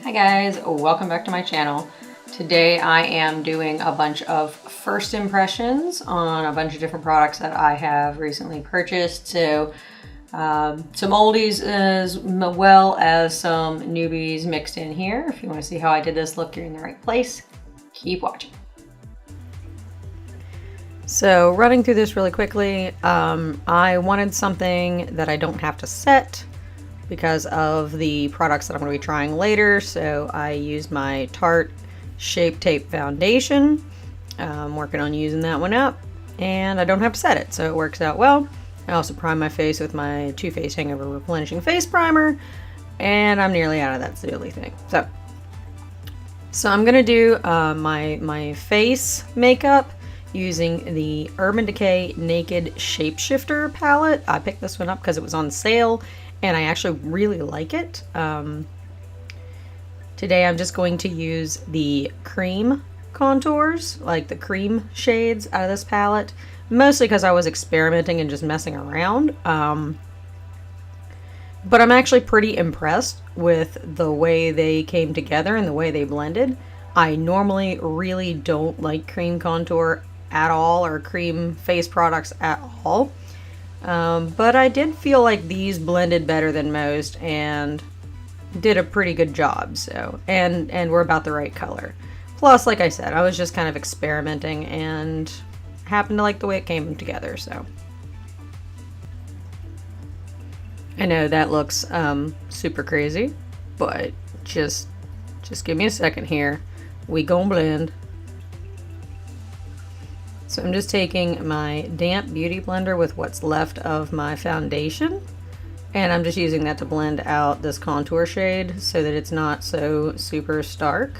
Hi guys, welcome back to my channel. Today I am doing a bunch of first impressions on a bunch of different products that I have recently purchased. So some oldies as well as some newbies mixed in here. If you want to see how I did this, look, you're in the right place. Keep watching. So running through this really quickly, I wanted something that I don't have to set because of the products that I'm going to be trying later. So I used my Tarte Shape Tape Foundation. I'm working on using that one up, and I don't have to set it, so it works out well. I also prime my face with my Too Faced Hangover Replenishing Face Primer, and I'm nearly out of that silly thing. So I'm going to do my face makeup using the Urban Decay Naked Shapeshifter palette. I picked this one up because it was on sale, and I actually really like it. Today I'm just going to use the cream contours, like the cream shades out of this palette, mostly because I was experimenting and just messing around. But I'm actually pretty impressed with the way they came together and the way they blended. I normally really don't like cream contour at all, or cream face products at all. But I did feel like these blended better than most and did a pretty good job. So, and we're about the right color. Plus, like I said, I was just kind of experimenting and happened to like the way it came together. So I know that looks super crazy, but just give me a second here. We gon' blend. So I'm just taking my damp beauty blender with what's left of my foundation, and I'm just using that to blend out this contour shade so that it's not so super stark.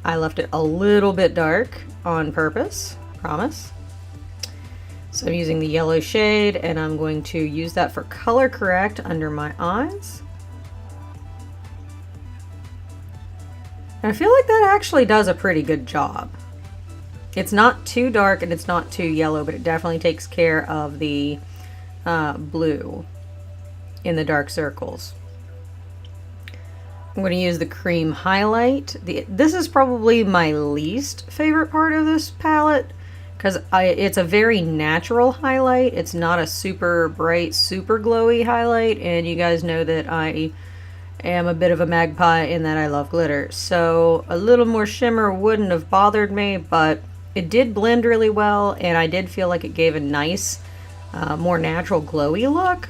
I left it a little bit dark on purpose, promise. So I'm using the yellow shade, and I'm going to use that for color correct under my eyes. And I feel like that actually does a pretty good job. It's not too dark and it's not too yellow, but it definitely takes care of the blue in the dark circles. I'm going to use the cream highlight. This is probably my least favorite part of this palette because it's a very natural highlight. It's not a super bright, super glowy highlight, and you guys know that I am a bit of a magpie in that I love glitter. So a little more shimmer wouldn't have bothered me, but it did blend really well, and I did feel like it gave a nice, more natural glowy look,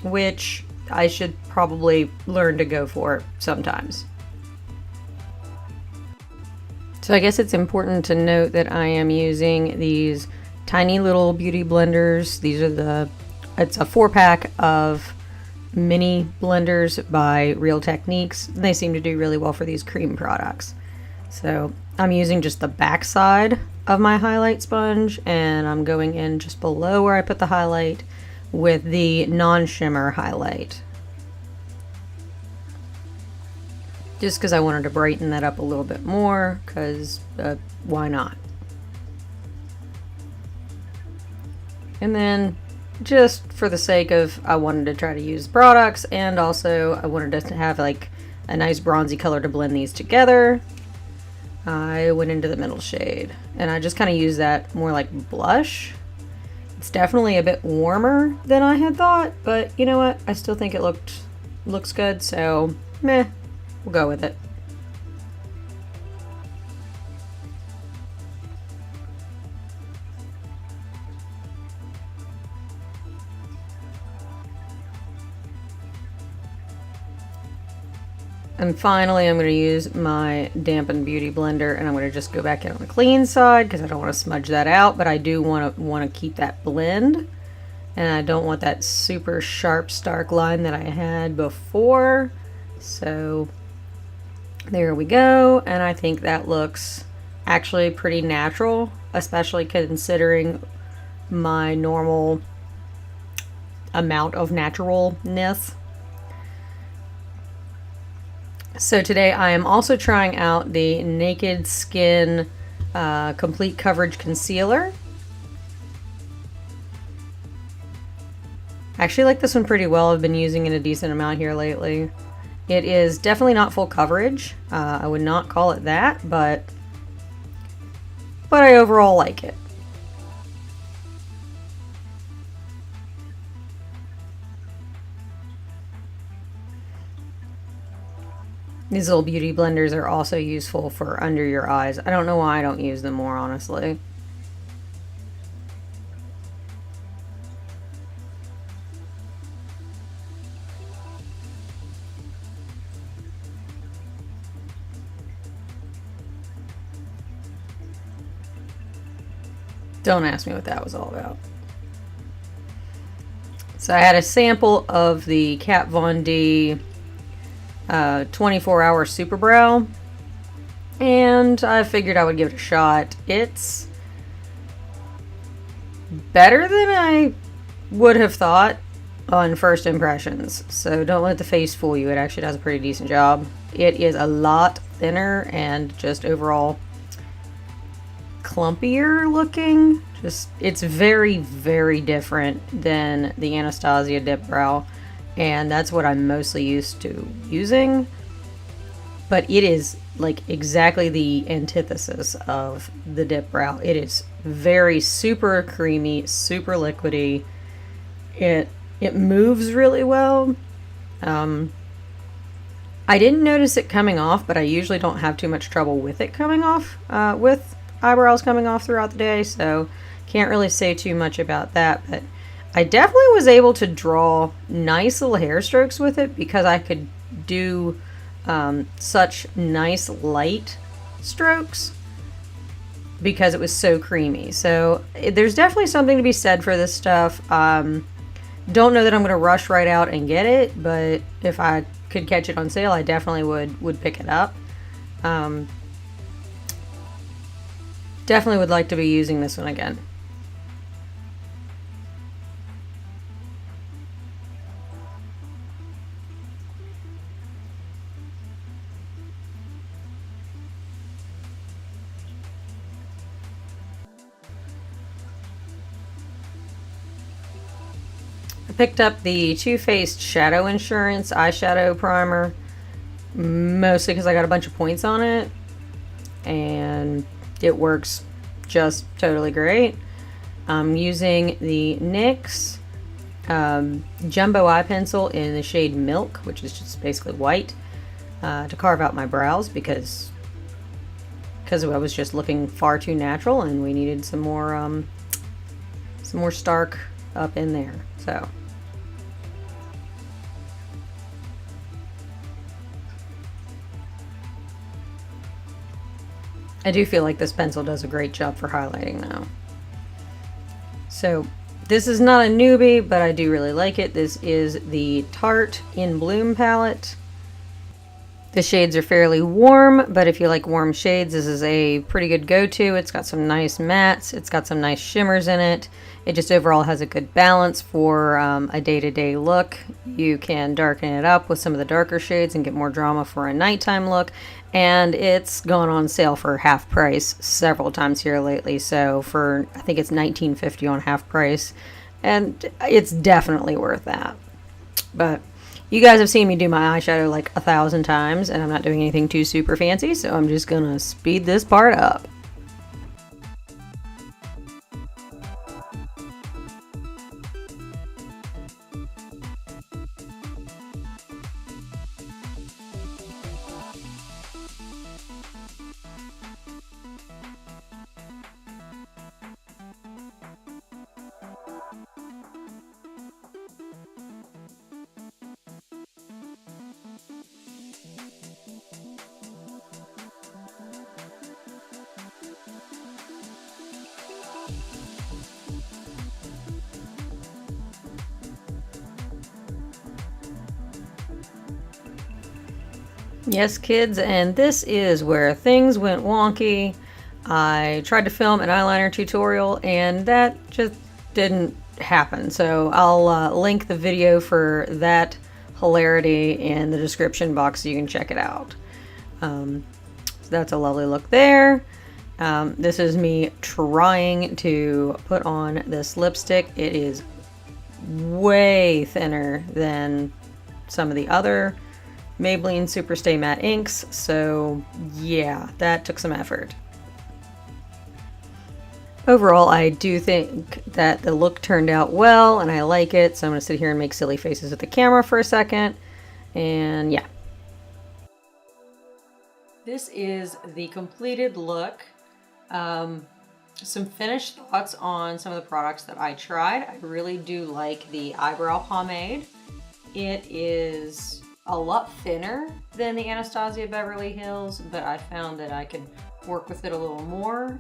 which I should probably learn to go for sometimes. So I guess it's important to note that I am using these tiny little beauty blenders. These are it's a 4-pack of mini blenders by Real Techniques. They seem to do really well for these cream products. So I'm using just the back side of my highlight sponge, and I'm going in just below where I put the highlight with the non-shimmer highlight. Just because I wanted to brighten that up a little bit more, because why not? And then just for the sake of, I wanted to try to use products, and also I wanted to have like a nice bronzy color to blend these together. I went into the middle shade, and I just kind of use that more like blush. It's definitely a bit warmer than I had thought, but you know what? I still think it looks good, so meh, we'll go with it. And finally, I'm going to use my dampened beauty blender, and I'm going to just go back in on the clean side because I don't want to smudge that out, but I do want to keep that blend, and I don't want that super sharp, stark line that I had before. So there we go, and I think that looks actually pretty natural, especially considering my normal amount of naturalness. So today I am also trying out the Naked Skin Complete Coverage Concealer. I actually like this one pretty well. I've been using it a decent amount here lately. It is definitely not full coverage. I would not call it that, but I overall like it. These little beauty blenders are also useful for under your eyes. I don't know why I don't use them more, honestly. Don't ask me what that was all about. So I had a sample of the Kat Von D 24-hour Super Brow, and I figured I would give it a shot. It's better than I would have thought on first impressions, so don't let the face fool you. It actually does a pretty decent job. It is a lot thinner and just overall clumpier looking. It's very, very different than the Anastasia Dip Brow, and that's what I'm mostly used to using. But it is like exactly the antithesis of the Dip Brow. It is very super creamy, super liquidy. It moves really well. I didn't notice it coming off, but I usually don't have too much trouble with it coming off, with eyebrows coming off throughout the day, so can't really say too much about that. But I definitely was able to draw nice little hair strokes with it because I could do such nice light strokes because it was so creamy. So there's definitely something to be said for this stuff. Don't know that I'm going to rush right out and get it, but if I could catch it on sale, I definitely would pick it up. Definitely would like to be using this one again. I picked up the Too Faced Shadow Insurance eyeshadow primer, mostly because I got a bunch of points on it, and it works just totally great. I'm using the NYX Jumbo Eye Pencil in the shade Milk, which is just basically white, to carve out my brows because I was just looking far too natural and we needed some more stark up in there. So I do feel like this pencil does a great job for highlighting now. So this is not a newbie, but I do really like it. This is the Tarte In Bloom palette. The shades are fairly warm, but if you like warm shades, this is a pretty good go-to. It's got some nice mattes. It's got some nice shimmers in it. It just overall has a good balance for a day-to-day look. You can darken it up with some of the darker shades and get more drama for a nighttime look. And it's gone on sale for half price several times here lately. So for, I think it's $19.50 on half price. And it's definitely worth that. But you guys have seen me do my eyeshadow like 1,000 times, and I'm not doing anything too super fancy, so I'm just gonna speed this part up. Yes, kids, and this is where things went wonky. I tried to film an eyeliner tutorial, and that just didn't happen. So I'll link the video for that hilarity in the description box so you can check it out. So that's a lovely look there. This is me trying to put on this lipstick. It is way thinner than some of the other Maybelline Superstay Matte inks, so yeah, that took some effort. Overall, I do think that the look turned out well, and I like it, so I'm going to sit here and make silly faces at the camera for a second, and yeah. This is the completed look. Some finished thoughts on some of the products that I tried. I really do like the eyebrow pomade. It is a lot thinner than the Anastasia Beverly Hills, but I found that I could work with it a little more.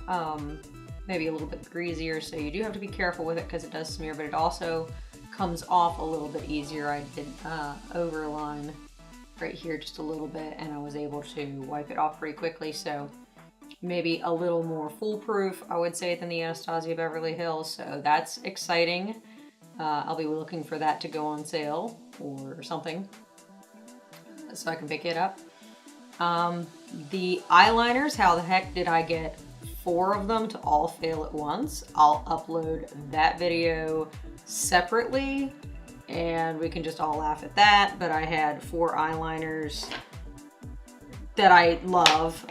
Maybe a little bit greasier, so you do have to be careful with it because it does smear, but it also comes off a little bit easier. I did overline right here just a little bit, and I was able to wipe it off pretty quickly, so maybe a little more foolproof, I would say, than the Anastasia Beverly Hills, so that's exciting. I'll be looking for that to go on sale or something so I can pick it up. The eyeliners, how the heck did I get 4 of them to all fail at once? I'll upload that video separately and we can just all laugh at that, but I had 4 eyeliners that I love.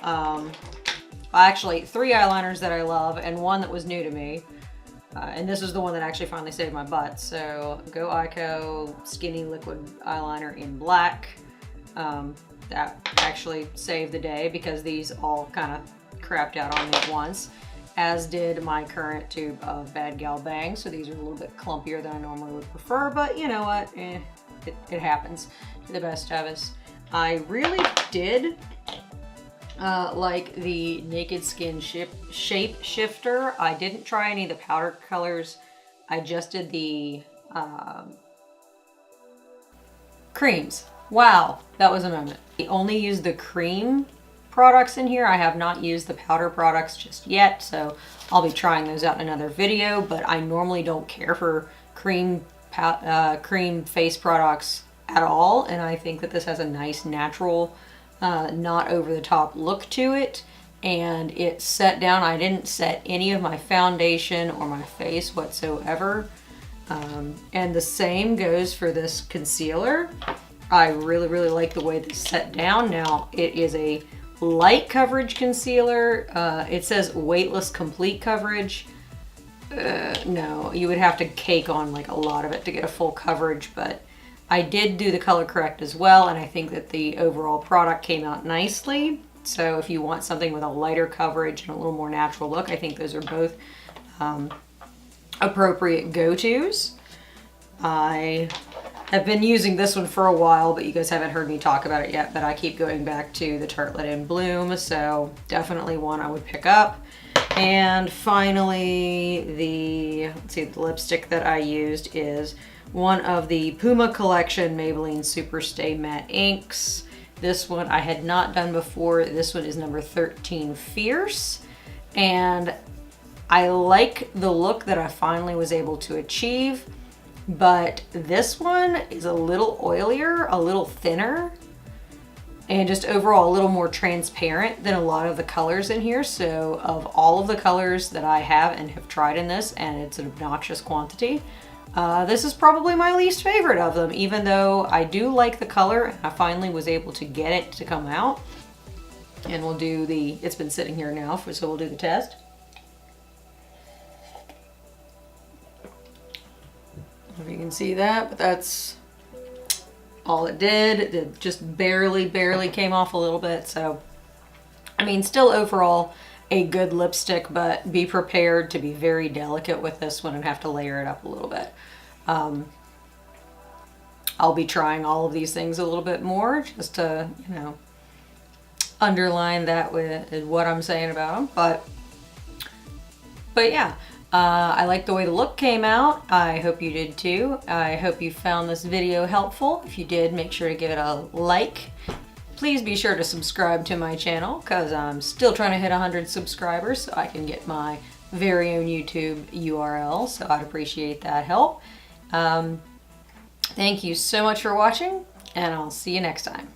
Actually 3 eyeliners that I love and 1 that was new to me. And this is the one that actually finally saved my butt. So Go Ico Skinny Liquid Eyeliner in black. That actually saved the day because these all kind of crapped out on me at once, as did my current tube of Bad Gal Bang. So these are a little bit clumpier than I normally would prefer, but you know what? It happens to the best of us. I really did like the Naked Skin Shapeshifter. I didn't try any of the powder colors. I just did the creams. Wow, that was a moment. I only used the cream products in here. I have not used the powder products just yet, so I'll be trying those out in another video, but I normally don't care for cream face products at all, and I think that this has a nice natural, not over the top look to it, and it set down. I didn't set any of my foundation or my face whatsoever, and the same goes for this concealer. I really like the way this set down. Now it is a light coverage concealer. It says weightless complete coverage. No, you would have to cake on like a lot of it to get a full coverage, but I did do the color correct as well, and I think that the overall product came out nicely. So if you want something with a lighter coverage and a little more natural look, I think those are both appropriate go-tos. I have been using this one for a while, but you guys haven't heard me talk about it yet, but I keep going back to the Tartelette in Bloom, so definitely one I would pick up. And finally, let's see, the lipstick that I used is one of the Puma Collection Maybelline Superstay Matte Inks. This one I had not done before. This one is number 13 Fierce, and I like the look that I finally was able to achieve. But this one is a little oilier, a little thinner, and just overall a little more transparent than a lot of the colors in here. So of all of the colors that I have and have tried in this, and it's an obnoxious quantity, this is probably my least favorite of them, even though I do like the color and I finally was able to get it to come out. And we'll do it's been sitting here now, so we'll do the test. If you can see that, but that's all it did. It just barely came off a little bit. So, I mean, still overall a good lipstick, but be prepared to be very delicate with this one and have to layer it up a little bit. I'll be trying all of these things a little bit more just to, you know, underline that with what I'm saying about them. But yeah. I like the way the look came out. I hope you did too. I hope you found this video helpful. If you did, make sure to give it a like. Please be sure to subscribe to my channel because I'm still trying to hit 100 subscribers so I can get my very own YouTube URL. So I'd appreciate that help. Thank you so much for watching, and I'll see you next time.